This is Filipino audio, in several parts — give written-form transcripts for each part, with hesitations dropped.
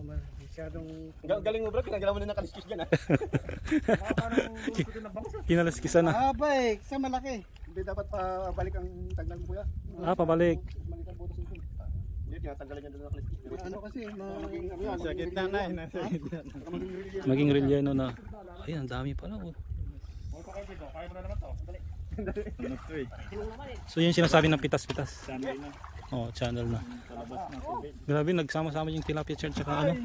masyadong... Galing mo bro, pinagalaw mo na ng kaliskis dyan ha. Parang gusto na bangus. Kinalaskisan na. Haba eh, kasi malaki. Hindi dapat pa balik ang tagnan mo kuya. Pabalik. Balik ang butas ito. Hindi, tinatanggalan niya doon ng kaliskis. Ano kasi, maging ano yan. Nasa gitna na eh, nasa gitna. Maging relleno na. Ayun, ang dami pala. Oh. Kaya mo na naman to. So yun sinasabi ng pitas-pitas. Channel na. Oh, channel na. Palabas ng tubig. Grabe, nagsama-sama yung tilapia church tsaka ano.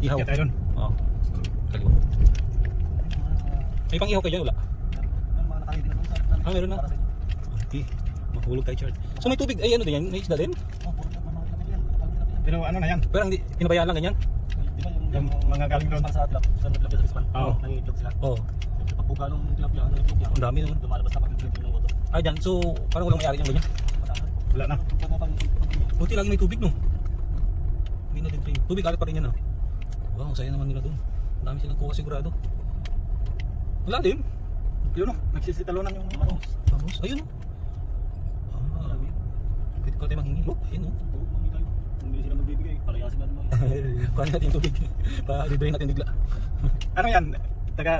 Ihaw. Kaya tayo dun. Oo. Kaliwa. May pang ihaw kayo dyan, wala? Meron na. Okay. Mahulog tayo, Chard. So may tubig, ay ano din yan? May isda din? Pero ano na yan? Pero hindi, pinabayaan lang ganyan? Yung mga galing doon sa tilapia sa Rispan. Oo. Nangiitlog sila. Oo. Pagbuka ng tilapia, nangiitlog yan. Ang dami naman. Lumalabas na pag-itlog ng motor. Ay, dyan. So, parang walang may-ari yung ganyan? Wala na. Buti lagi may tubig, no? Hindi na din train. Tubig, alit pa rin yan, ah. Wow, saya naman nila doon. Ang dami silang kuha sigurado. Wala din. Yun o, nagsisitalonan yung bangus. Bangus? Ayun, oh. Pwede ko tayo manghingi. Oh, ayun, oh. Hindi sila magbibigay, palayasin natin mo. Kuha natin tubig. Pa-redrain natin bigla. Ano yan?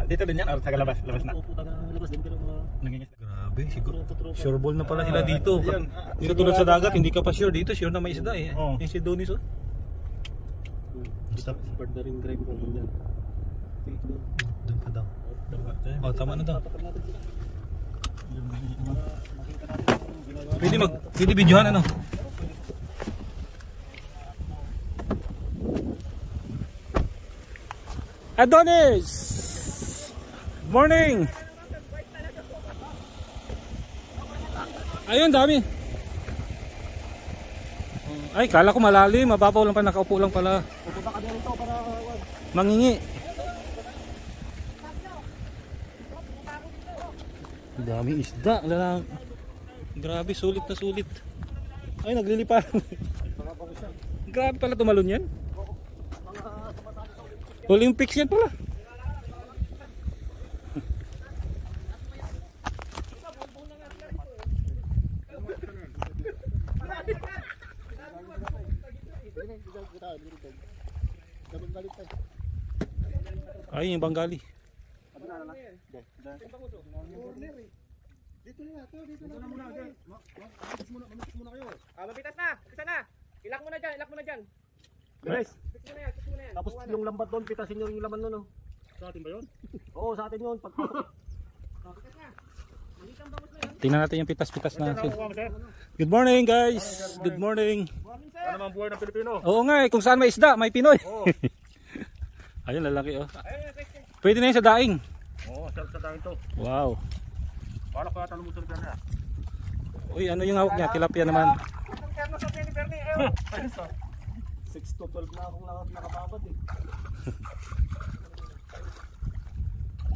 Dito din yan o taga labas? Labas na? Opo, taga-labas din pero Nangingis. Grabe, siguro. Sure ball na pala sila dito. Yan. Dito tulad sa dagat, hindi ka pa sure. Dito sure na may isda eh. Oo. Yung si Donis, oh. start na rin grime ko dyan. Doon pa daw. Oh, tama na daw. Pwede videohan ano? Adonis! Morning! Ayun, dami. Ay, kala ko malalim. Mababaw lang pa, nakaupo lang pala. Pupunta ka dito para Mangingi. Daming isda. Lalang. Grabe, sulit na sulit. Ay, nagliliparan. Grabe pala tumalon yan. Olympics yan pala. Ay, yung Bengali. dito na muna. Mamis muna kayo. Mapitas na. Isa na. Ilak mo na dyan. Guys, Fix mo na yan. tapos yung lambat doon, pitasin nyo yung laman nun. Sa atin ba yun? Oo, sa atin yun. Tingnan natin yung pitas-pitas natin. Good morning, guys. Good morning. Ano naman buhay ng Pilipino? Oo nga eh, kung saan may isda, may Pinoy. Ayun, lalaki oh. Pwede na yun sa daing. Oo, sarap sa tayo ito. Wow. Paano kaya talong mo sa lugar na? Uy, ano yung hawak niya? Tilapia naman. 6 to 12 na akong nakapabad eh.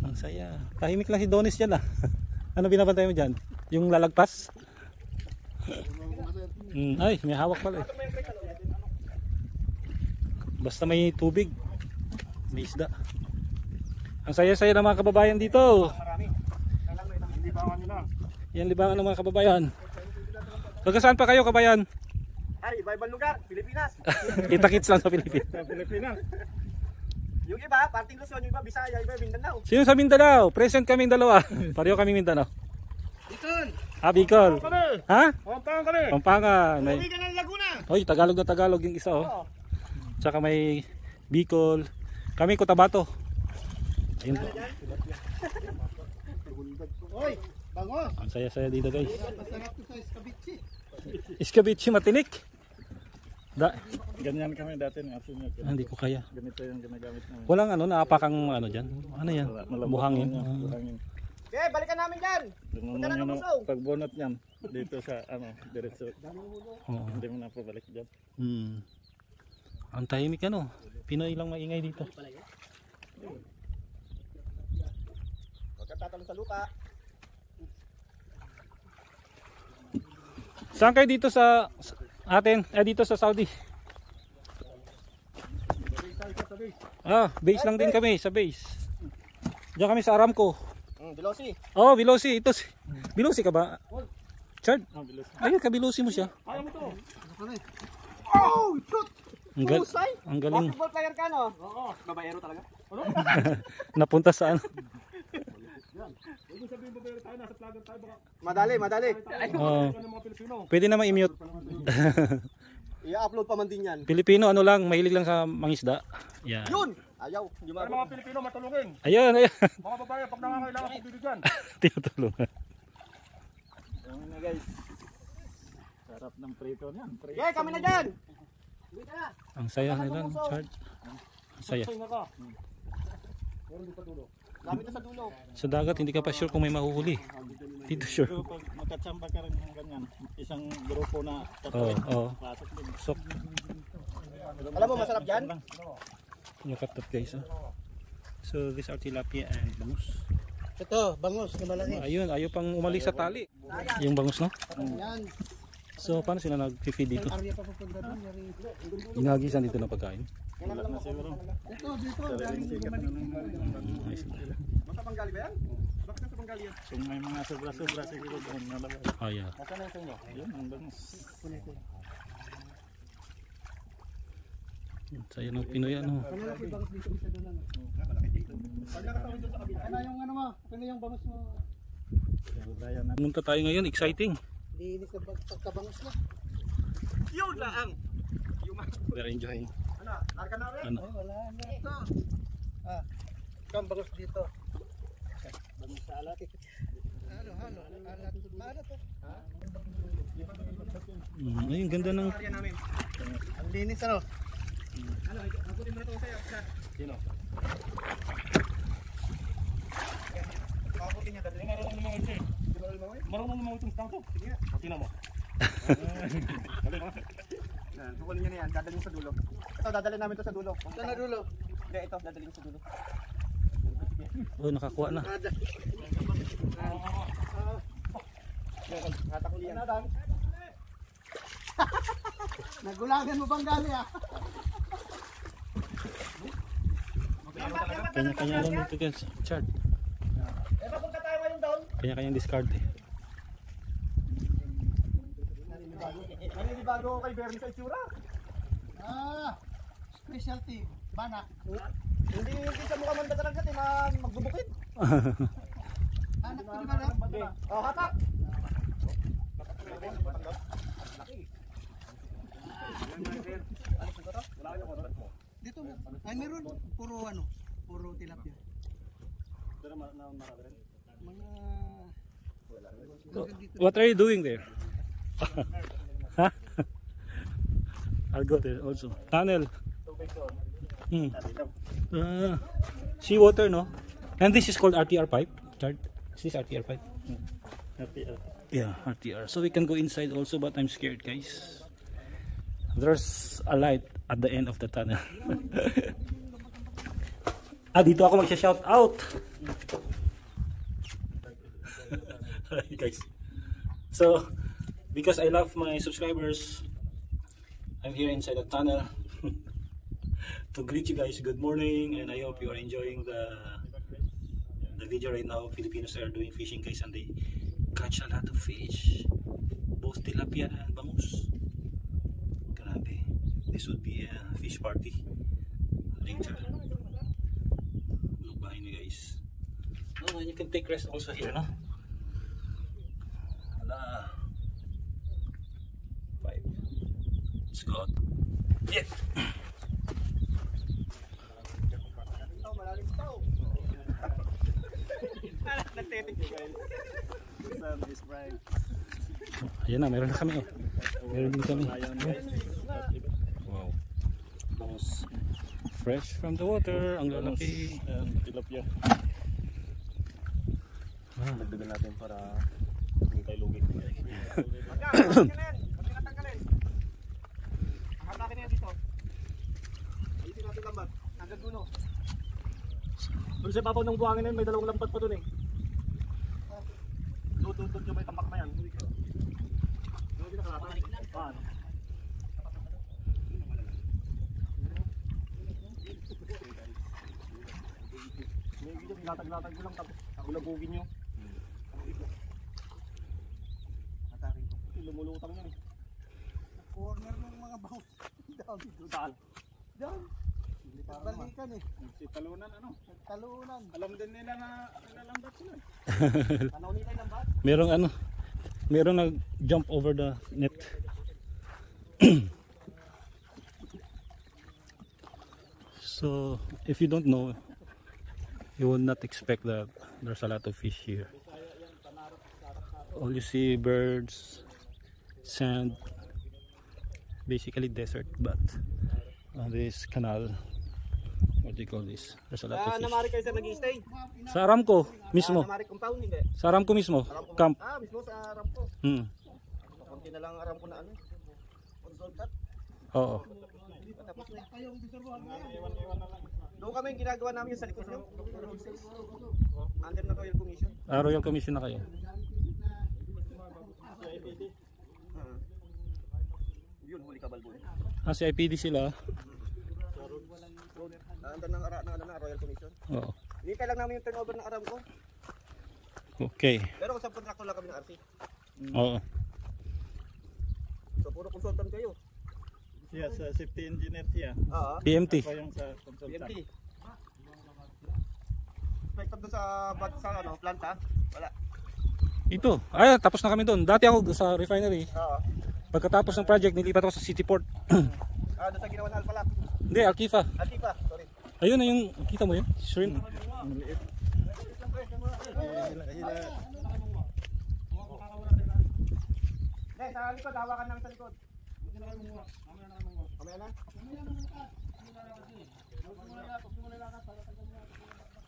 Ang saya. Tahimik lang si Donis dyan ah. Ano binabantay mo dyan? Yung lalagpas? Ay, may hawak pala eh. Basta may tubig, may isda. Ang saya-saya ng mga kababayan dito. Yan libangan ng mga kababayan. Taga saan pa kayo, kabayan? Ay, iba-ibang lugar. Pilipinas. Kita-kits lang sa Pilipinas. Sa Pilipinas. Yung iba, parting Luzon. Yung iba, Bisaya. Yung iba, Mindanao. Sino sa Mindanao? Present kaming dalawa. Pareho kaming Mindanao. Bicol. Bicol. Ha? Pampangan kami. Pampangan. May... Uwi ka ng Laguna. Oy, Tagalog na Tagalog yung isa oh. Tsaka may Bicol. Kami Cotabato. Ayun po. Oy, bangos. Ang saya-saya dito guys. Masarap to sa escabeche. Iskabichi matinik. Ganyan kami dati ng asin nyo. Hindi ko kaya. Ganito yung ginagamit namin. Walang ano, naapakang ano dyan. Ano yan? Buhangin. Buhangin. Okay, balikan namin dyan. Dumumon yun ang pagbunot niyan. Dito sa diretso. Oo. Hindi mo na po balik dyan. Ang tahimik ano. Pinoy lang maingay dito. Huwag kang tatalon sa lupa. Saan kayo dito sa atin? Dito sa Saudi? Base lang din kami, sa base. Diyan kami sa Aramco. Veloci. Oh, Veloci. Ito si... Veloci ka ba? Chard? Ayun, ka-Veloci mo siya. Ayaw mo to. Oh, shoot! Ang, ang galing. Basketball player ka, no? Oo. Babayero talaga. Napunta sa ano. Madali. Pwede naman i-mute. I-upload pa man din yan. Pilipino, ano lang, mahilig lang sa mangisda. Yan. Yun! Ayaw. Hindi Para mga Pilipino matulungin. Ayun. Mga babae pag nangangailangan kong bibigyan. Tinutulungan. Yung na guys. Sarap ng prito niyan. Prito. Okay, kami na dyan! Ang saya nila, Chard. Ang saya. Dami na sa dulo. Sa dagat, hindi ka pa sure kung may mahuhuli. Dito sure. Pero pag magkatsamba ka rin ng ganyan, isang grupo na Oo, oo. pasok din. So, Alam mo, masarap dyan? look at that guys. So, these are tilapia and bangus. Ito, bangus na malaki. Ayun, ayaw pang umalis sa tali. Yung bangus, no? Yan. So, paano sila nag-feed dito? Arya pa papunta doon. Ginagisan dito ng pagkain. Wala na siguro. Ito, dito. Galing dito. Ayos. Basta panggali ba yan? Bakit nasa panggali yan? Kung may mga sobra-sobra siguro doon nalabas. Ayan. Nasaan na yung sa inyo? Ayun, ang bangus. Saya ng Pinoy, ano? Ano yung bangus dito isa doon ano? Ano yung ano mo? Ano yung bangus mo? Pumunta tayo ngayon, exciting. Linis na pagkabangus mo. Yun lang! We're enjoying. Ano? Larga na rin? Ano? Wala na ito. Kang bangus dito. Bangus sa alat. Ano? Alat. Ano to? Ayun, ganda ng... Area namin. Ang linis ano? Ano? Nakutin mo na ito sa'yo. Sino? Pakutin niya. Dadali nga rin ang lumangoy siya. Marunong lumangoy itong stang to. Sige nga. Tingnan mo. Kukunin niya na yan. Dadalhin sa dulo. Ito, dadalhin namin ito sa dulo. Ito na dulo. Hindi, ito. Dadalhin sa dulo. Oh, nakakuha na. Natakuli yan. Nagulagan mo bang gali ah? Kanya-kanya lang dito guys. Chart. Papunta tayo ngayon doon. Kanya-kanyang discard eh. Naninibago ko kay Bernie sa itsura. Specialty. Banak. Hindi sa mukha man talaga magbubukid. Anak ko di ba na? Oh, hatak. Dito mo. Ay meron. Puro ano? Puro tilapia. Mga... What are you doing there? Huh? I'll go there also. Tunnel. Seawater, no? And this is called RTR pipe. Chart. Is this RTR pipe? Yeah, RTR. So we can go inside also, but I'm scared, guys. There's a light at the end of the tunnel. Dito ako magsha-shout out. Guys. So, because I love my subscribers, I'm here inside the tunnel to greet you guys. Good morning, and I hope you are enjoying the video right now. Filipinos are doing fishing, guys, and they catch a lot of fish, both tilapia and bangus. Grabe. This would be a fish party later. Look behind you guys. Oh, and you can take rest also here, no? Hala. 5. Let's go. Yeah. Ayan na, meron na kami. Oh. Meron din kami. Wow. Bangus. Fresh from the water. Ang lalaki. Tilapia. Dagdagan natin para hindi tayo lugi. Hanapin na yan dito. Dito natin lambat. Hanggang dulo. Doon sa babaw ng buhangin na yun, may dalawang lambat pa doon eh. Doon yung may tambak na yan. Doon nakalatan. Latag-latag ko lang tapos bulabugin nyo. Atake ko. Lumulutang yan eh. Corner ng mga bangus. Dami doon. Saan? Diyan. Balikan eh. Si talunan ano? Talunan. Alam din nila na nilalambat sila. Tanaw nila yung lambat. Merong ano, merong nag-jump over the net. So, if you don't know, you would not expect that there's a lot of fish here. All you see birds, sand, basically desert, but on this canal, what do you call this? There's a lot of fish. Namari kayo sa nag-i-stay? Sa Aramco mismo. Namari compound hindi? Sa Aramco mismo. Camp. Mismo sa Aramco. Hmm. Konti na lang Aramco na ano. Consultant. Oo. Tapos na. Doon kami yung ginagawa namin yung sa likod nyo. Under na Royal Commission. Royal Commission na kayo. Yun, huli ka balbon. Si IPD sila. Under ng Royal Commission. Oo. Hintay lang namin yung turnover ng Aramco. Okay. Pero kung sa contractor lang kami ng RC. Oo. So puro consultant kayo. Siya sa safety engineer siya. Oo. PMT. Ako yung sa consultant. PMT. Expected doon sa ano, planta? Wala. Ito. Ay, tapos na kami doon. Dati ako sa refinery. Oo. Pagkatapos ng project, nilipat ako sa City Port. Doon sa ginawa ng Alpalak. Hindi, Alkifa. Altipa, sorry. Ayun na yung, kita mo yun? Shrimp. Maliit. Sa likod, hawakan namin sa likod. Mamaya na?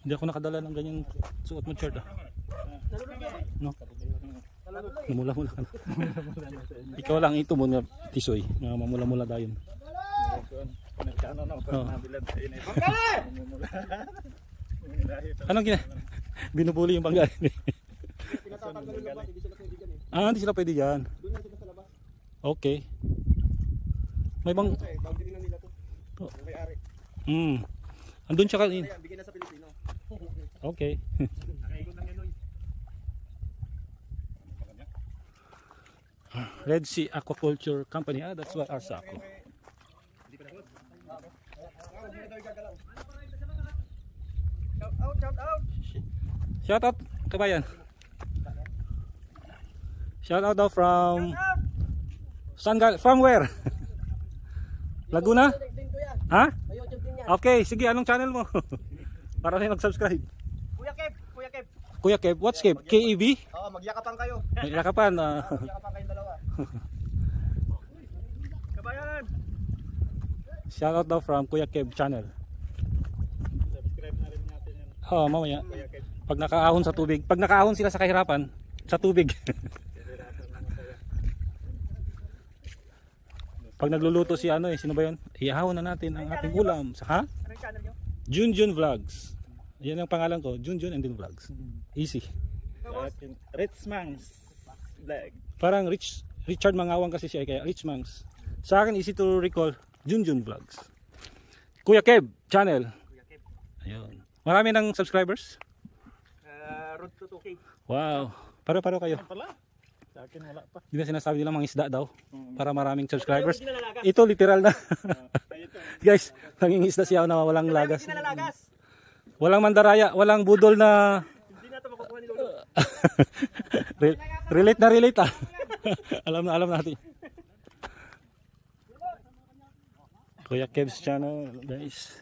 Hindi ako nakadala ng ganyan suot mo, Chard. No? Namula-mula ka na. Ikaw lang ito mo na tisoy. Mamula-mula tayo. Nagkano na Oo. ako nabilad sa init. Anong binubuli yung bangga? Pinatatanggal yung labat, hindi sila pwede dyan eh. Hindi sila pwede dyan. Doon na sila sa labas. Okay. May bang... Kasi boundary na nila to. Yung may-ari. Andun siya Kaya bigyan na sa Pilipino. Okay. Nakaikot lang yan oy. Red Sea Aquaculture Company. That's what Arsaco. Shout out! Shout out, kabayan. Shout out daw from... From where? Laguna? Ha? Okay, sige, anong channel mo? Para na mag-subscribe. Kuya Kev! Kuya Kev! Kuya Kev, what's Kev? KEB? Oo, magyakapan kayo. Yakapan. Magyakapan kayong dalawa. Kabayan! Shout out daw from Kuya Kev channel. Subscribe na rin natin yan. Mamaya. Pag nakaahon sa tubig. Pag nakaahon sila sa kahirapan, sa tubig. Pag nagluluto si sino ba yun? Iahawon na natin ang ating ulam. Ha? Anong channel nyo? Junjun Vlogs. Yan ang pangalan ko. Junjun and then Vlogs. Easy. Sa atin, Rich Mangs Vlog. Parang Richard Mangawang kasi siya kaya Rich Mangs. Sa akin easy to recall. Junjun Vlogs. Kuya Kev channel. Kuya Kev. Ayun. Marami ng subscribers. Road to 2K. Wow. Paro-paro kayo. Pala? Sa akin wala pa. Di ba sinasabi nila mga isda daw? Para maraming subscribers. Hindi nalalagas. Ito literal na. Ito. Guys, nangingisda siya na walang lagas. Hindi nalalagas. Walang mandaraya, walang budol na Hindi na ito makukuha ni Lolo. relate na relate ah. alam natin. Kuya Kev's channel, guys.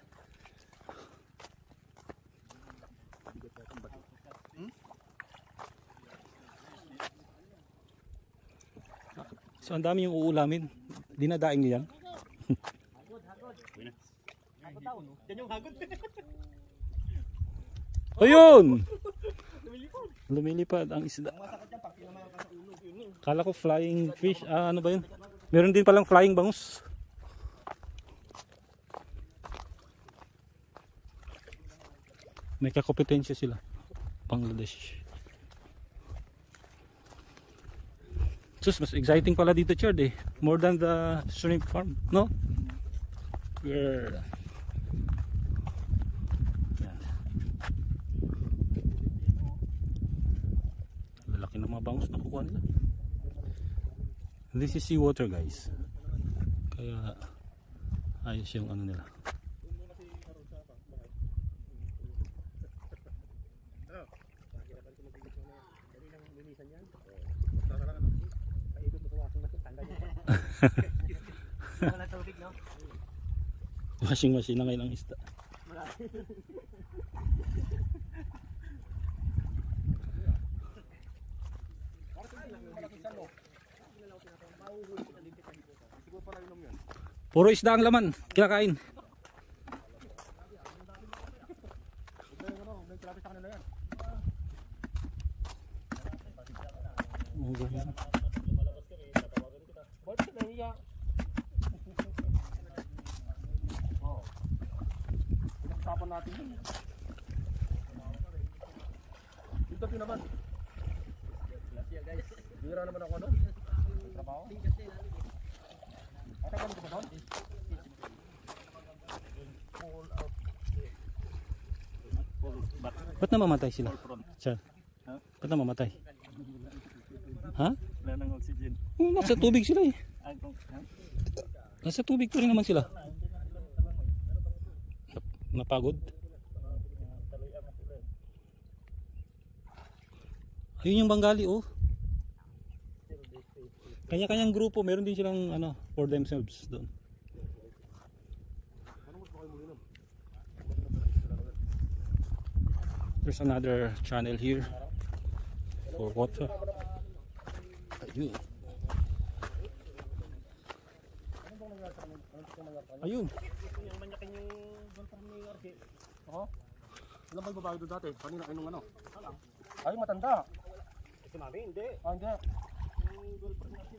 So ang dami yung uulamin. Dinadaing niyo yan. Yan yung hagod. Ayun! Lumilipad ang isda. Kala ko flying fish. Ano ba yun? Meron din palang flying bangus. May kakompetensya sila. Bangladesh. Sus, mas exciting pala dito, Chard eh. More than the shrimp farm, no? Girl. Yan. mga bangus na kukuha nila. This is seawater guys, kaya ayos yung ano nila. Wala tubig, no? Washing machine na ngayon ang isda. Puro isda ang laman, kinakain. Oh, ganyan. Tapon natin yun. Dito naman. Bira naman ako, ano? Trabaho? Ata ganito ba doon? Ba't namamatay sila? Sir, ba't namamatay? Ha? Wala nang oxygen. Oh, nasa tubig sila eh. Ay, Nasa tubig pa rin naman sila. Napagod. Ayun yung Bengali oh. Kanya-kanyang grupo, meron din silang ano for themselves doon. There's another channel here for water. Ayun. Ayun. Yung manyakin yung golfang ni Arke. Oo. Ilan ba yung babae doon dati? Kanina kayo nung ano? Ay, matanda. Si Mami, hindi. Ah, hindi. Yung golfang ni Arke.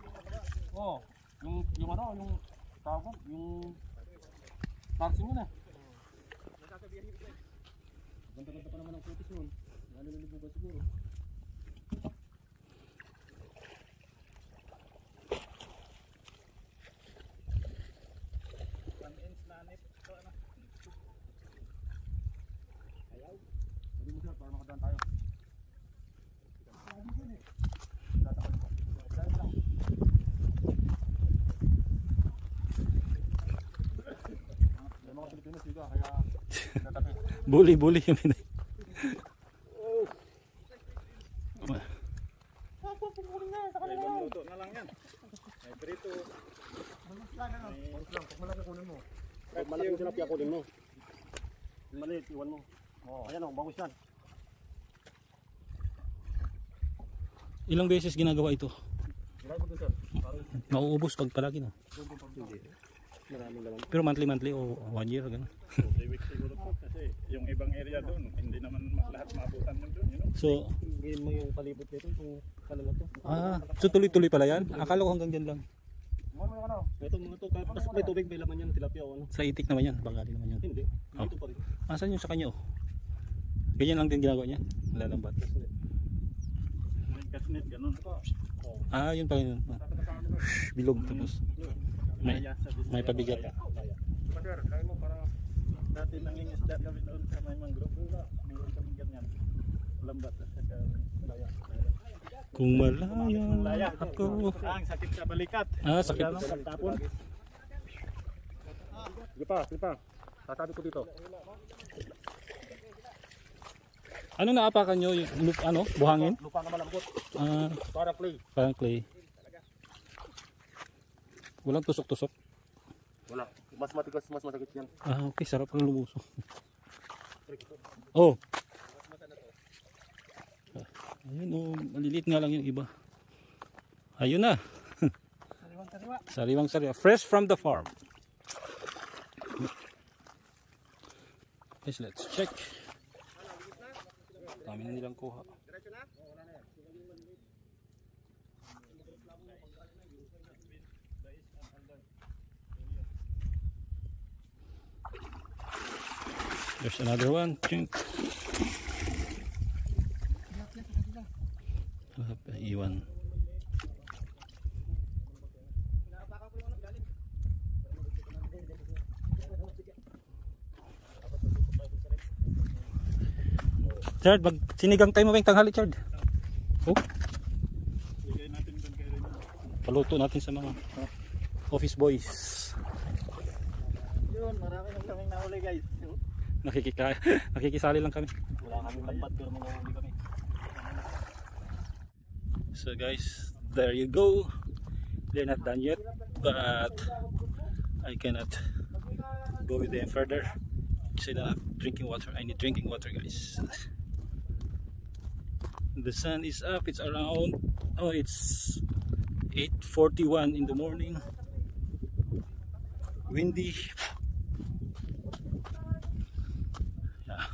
Oo. Yung ano, yung tawag, yung tarsing yun eh. Ganda-ganda pa naman ang kutis nun. Lalo nilibuga siguro. Sabi mo siya, para makadaan tayo. May mga Pilipino siga, kaya natabi. Bully yung minay. luto na lang yan. May prito. Pag malaki kunin mo. Pag malaki yung sinapya kunin mo. Maliit, iwan mo. Oh, ayan o, bangus yan. Ilang beses ginagawa ito? Ilay mo dun sir. Mauubos pag palagi no? Maraming laman. Pero monthly o 1 year ganun. 3 weeks siguro po kasi yung ibang area doon, hindi naman lahat maabutan mo doon, you know? So, Ngayon mo yung palibot nito, kung kalala to. so tuloy-tuloy pala yan? Akala ko hanggang dyan lang. Ano yung ano? Ito mga to, tapos may tubig, may laman yan, tilapia o ano. Sa itik naman yan, Bengali naman yan. Hindi, dito pa rin. Asan yung sa kanya oh? Ganyan lang din ginagawa niya? Lalambat. May kasnit, ganun. Yun pa yun. Bilog tapos. May pabigat. Sir, kaya mo para Dati nangingisda kami doon sa may mangrove. Mayroon kami ganyan. Lambat at saka laya. Kung malaya ako. Ang sakit sa balikat. Sakit. Tapon. sige pa. Sasabi ko dito. Ano naapakan nyo? Yung, buhangin? Lupa na malambot. Parang clay. Parang clay. Walang tusok-tusok. Wala. Mas matigas, mas masakit yan. Okay. Sarap ng lumusong. Oh. Ayun maliliit nga lang yung iba. Ayun na. Sariwang-sariwa. Fresh from the farm. Yes, let's check. Dami na nilang kuha. There's another one. Chink. Iwan. Chard, sinigang tayo mo ba yung tanghali, Chard? Oh. Paluto natin sa mga office boys. Yun, marami nang kaming nahuli guys. Nakikisali lang kami. Wala kaming lambat pero mga huli kami. So guys, there you go. They're not done yet, but I cannot go with them further because I don't have drinking water. I need drinking water, guys. The sun is up. It's around, oh, it's 8:41 in the morning. Windy. Yeah.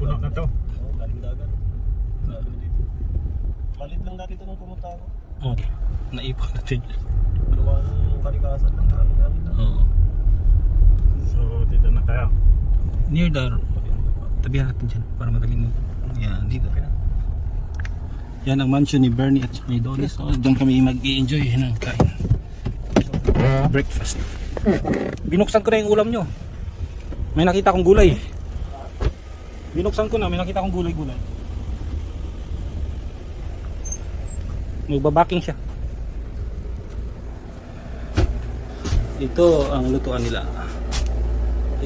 Puno na to. Oo, galing dagat. Grabe dito. Malit lang dati ito nung pumunta ako. Okay. Naipon natin. Dalawang kalikasan ng namin. Oo. So, dito na tayo. Near the tabihan natin dyan para madaling mo. Yan, dito. Yan ang mansion ni Bernie at ni Donnie. So, doon kami mag-i-enjoy ng kain. Breakfast. Binuksan ko na yung ulam nyo. May nakita akong gulay. Binuksan ko na, may nakita akong gulay-gulay. Magbabaking siya. Ito ang lutuan nila.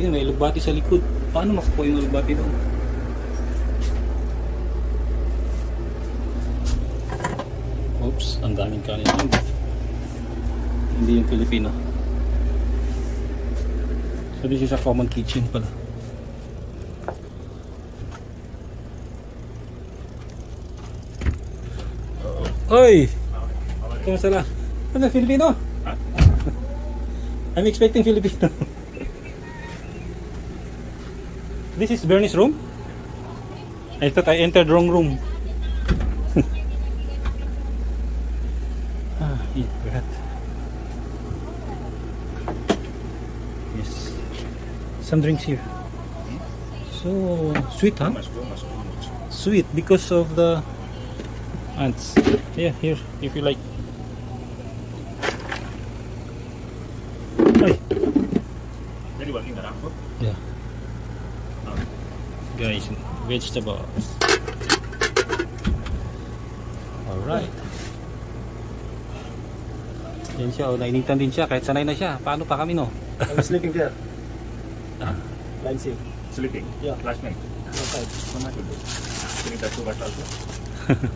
Ayun, may lugbati sa likod. Paano makukuha yung lugbati doon? Oops, ang daming kanin. Hindi yung Pilipino. So this is a common kitchen pala. Oy! Kamusta na? Ano, Filipino? I'm expecting Filipino. This is Bernie's room? I thought I entered wrong room. Eat bread. Yes. Some drinks here. So sweet, huh? Sweet because of the ants. Yeah, here if you like. Ay. Yeah. Guys, vegetables. Alright. Yan siya, oh, nainitan din siya kahit sanay na siya. Paano pa kami, no? I'm sleeping there. Line C. Sleeping. Yeah. Last night. Outside. Sleeping that too much also.